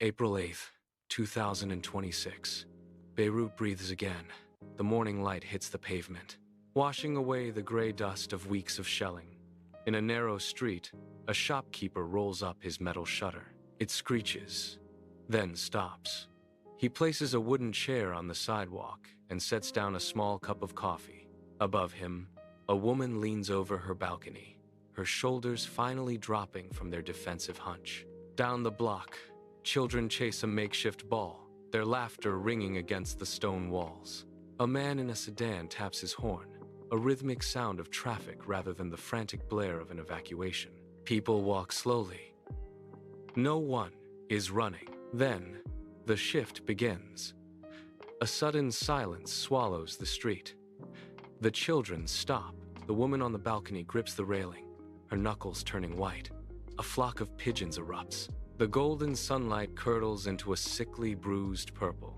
April 8th, 2026. Beirut breathes again. The morning light hits the pavement, washing away the gray dust of weeks of shelling. In a narrow street, a shopkeeper rolls up his metal shutter. It screeches, then stops. He places a wooden chair on the sidewalk and sets down a small cup of coffee. Above him, a woman leans over her balcony, her shoulders finally dropping from their defensive hunch. Down the block, children chase a makeshift ball, their laughter ringing against the stone walls. A man in a sedan taps his horn, a rhythmic sound of traffic rather than the frantic blare of an evacuation. People walk slowly. No one is running. Then, the shift begins. A sudden silence swallows the street. The children stop. The woman on the balcony grips the railing, her knuckles turning white. A flock of pigeons erupts. The golden sunlight curdles into a sickly, bruised purple.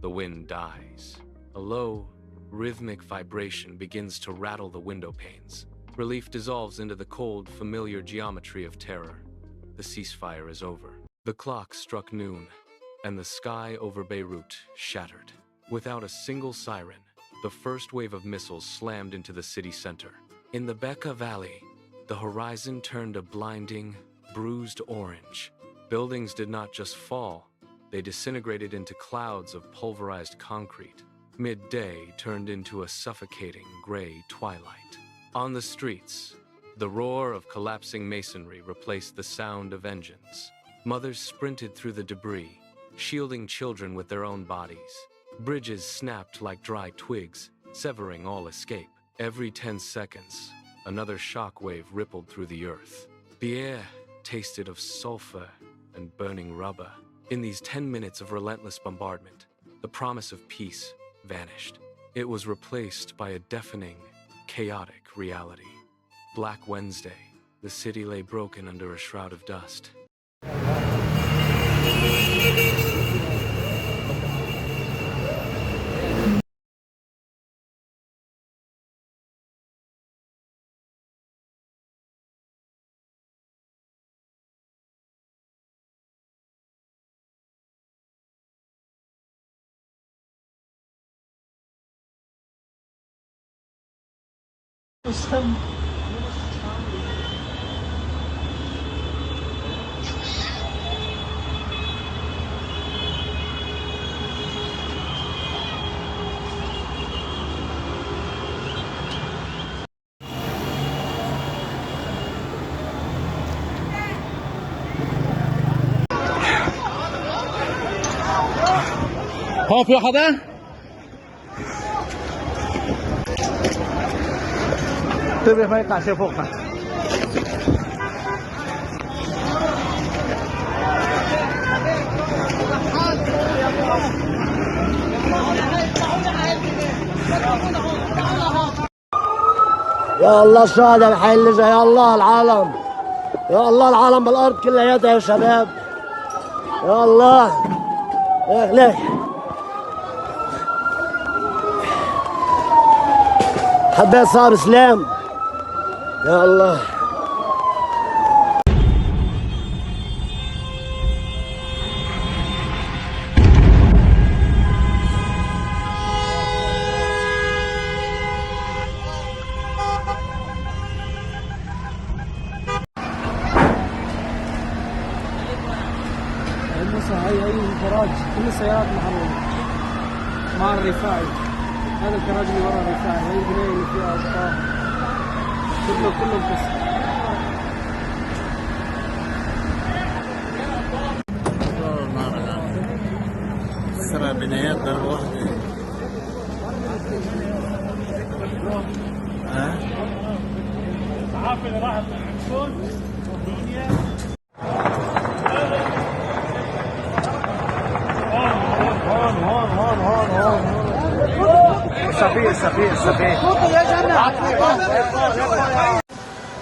The wind dies. A low, rhythmic vibration begins to rattle the window panes. Relief dissolves into the cold, familiar geometry of terror. The ceasefire is over. The clock struck noon, and the sky over Beirut shattered. Without a single siren, the first wave of missiles slammed into the city center. In the Bekaa Valley, the horizon turned a blinding, bruised orange. Buildings did not just fall, they disintegrated into clouds of pulverized concrete. Midday turned into a suffocating gray twilight. On the streets, the roar of collapsing masonry replaced the sound of engines. Mothers sprinted through the debris, shielding children with their own bodies. Bridges snapped like dry twigs, severing all escape. Every 10 seconds, another shockwave rippled through the earth. The air tasted of sulfur and burning rubber. In these 10 minutes of relentless bombardment, the promise of peace vanished. It was replaced by a deafening, chaotic reality. Black Wednesday, the city lay broken under a shroud of dust. هون في حدا؟ انتبه ما يطلع شيء فوقنا. يا الله شو هذا الحي اللي جاي. يا الله العالم، يا الله العالم بالارض كلياتها يا شباب. يا الله ليك حدا صار سلام. يا الله هي الفراج كل السيارات محرومة مع الرفاعي. هذا الفراج اللي ورا الرفاعي، هي البناية اللي فيها أشطار كله مكسر. سرع بنايات ضربة واحدة. الصحافة اللي راحت عندكم الدنيا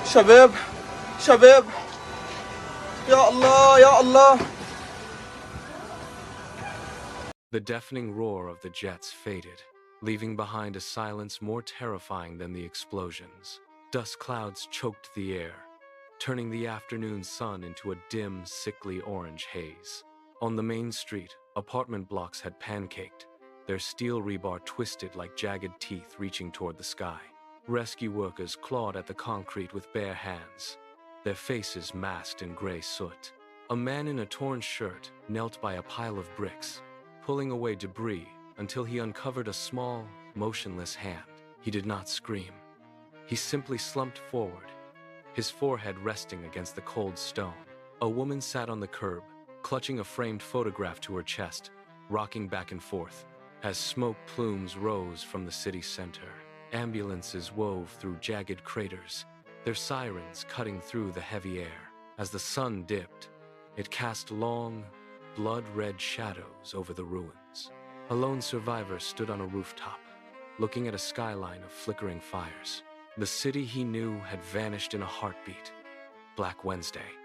سفير شباب يا الله يا الله. The deafening roar of the jets faded, leaving behind a silence more terrifying than the explosions. Dust clouds choked the air, turning the afternoon sun into a dim, sickly orange haze. On the main street, apartment blocks had pancaked, their steel rebar twisted like jagged teeth reaching toward the sky. Rescue workers clawed at the concrete with bare hands, their faces masked in gray soot. A man in a torn shirt knelt by a pile of bricks, pulling away debris until he uncovered a small, motionless hand. He did not scream. He simply slumped forward, his forehead resting against the cold stone. A woman sat on the curb, clutching a framed photograph to her chest, rocking back and forth. As smoke plumes rose from the city center, ambulances wove through jagged craters, their sirens cutting through the heavy air. As the sun dipped, it cast long, blood-red shadows over the ruins. A lone survivor stood on a rooftop, looking at a skyline of flickering fires. The city he knew had vanished in a heartbeat. Black Wednesday.